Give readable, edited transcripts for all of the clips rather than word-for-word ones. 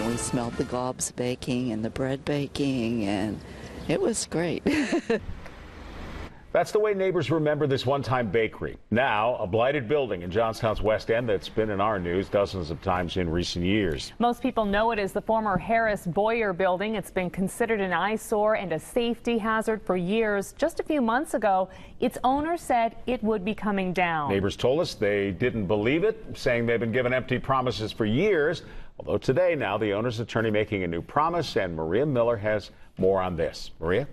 and we smelled the gobs baking and the bread baking, and it was great. That's the way neighbors remember this one-time bakery. Now, a blighted building in Johnstown's West End that's been in our news dozens of times in recent years. Most people know it as the former Harris Boyer building. It's been considered an eyesore and a safety hazard for years. Just a few months ago, its owner said it would be coming down. Neighbors told us they didn't believe it, saying they've been given empty promises for years. Although today, now, the owner's attorney making a new promise, and Maria Miller has more on this. Maria?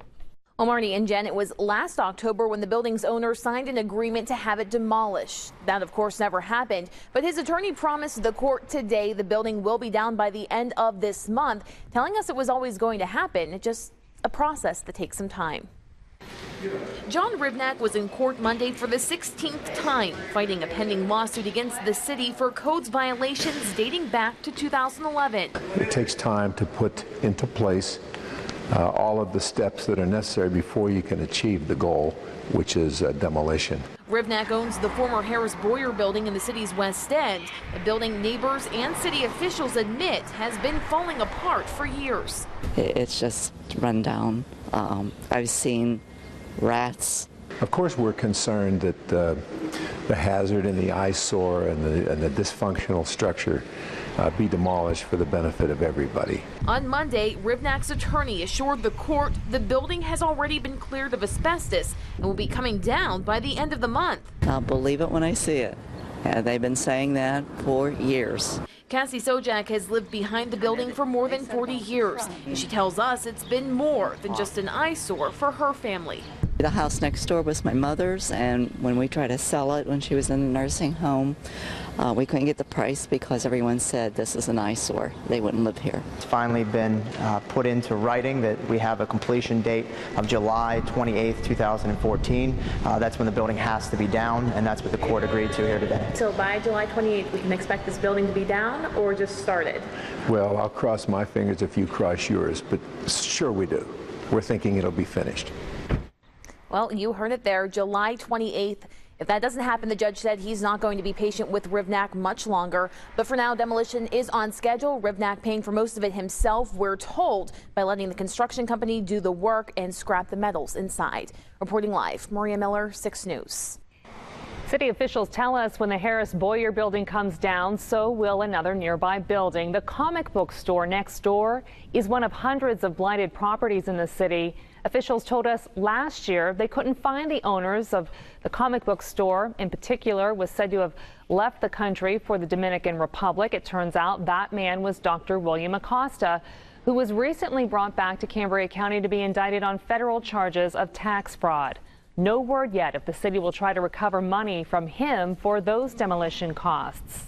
Well, Marty and Jen, it was last October when the building's owner signed an agreement to have it demolished. That, of course, never happened. But his attorney promised the court today the building will be down by the end of this month, telling us it was always going to happen. It's just a process that takes some time. John Hrivnak was in court Monday for the 16th time, fighting a pending lawsuit against the city for codes violations dating back to 2011. It takes time to put into place all of the steps that are necessary before you can achieve the goal, which is demolition. Hrivnak owns the former Harris Boyer building in the city's West End, a building neighbors and city officials admit has been falling apart for years. It's just run down. I've seen rats. Of course, we're concerned that the hazard and the eyesore and the dysfunctional structure be demolished for the benefit of everybody. On Monday, Hrivnak's attorney assured the court the building has already been cleared of asbestos and will be coming down by the end of the month. I'll believe it when I see it. They've been saying that for years. Cassy Sojak has lived behind the building for more than 40 years. And she tells us it's been more than just an eyesore for her family. The house next door was my mother's, and when we tried to sell it when she was in a nursing home, we couldn't get the price because everyone said this is an eyesore. They wouldn't live here. It's finally been put into writing that we have a completion date of July 28th, 2014. That's when the building has to be down, and that's what the court agreed to here today. So by July 28th, we can expect this building to be down or just started? Well, I'll cross my fingers if you cross yours, but sure we do. We're thinking it'll be finished. Well, you heard it there, July 28th. If that doesn't happen, the judge said he's not going to be patient with Hrivnak much longer. But for now, demolition is on schedule. Hrivnak paying for most of it himself, we're told, by letting the construction company do the work and scrap the metals inside. Reporting live, Maria Miller, 6 News. City officials tell us when the Harris Boyer building comes down, so will another nearby building. The comic book store next door is one of hundreds of blighted properties in the city. Officials told us last year they couldn't find the owners of the comic book store. In particular, was said to have left the country for the Dominican Republic. It turns out that man was Dr. William Acosta, who was recently brought back to Cambria County to be indicted on federal charges of tax fraud. No word yet if the city will try to recover money from him for those demolition costs.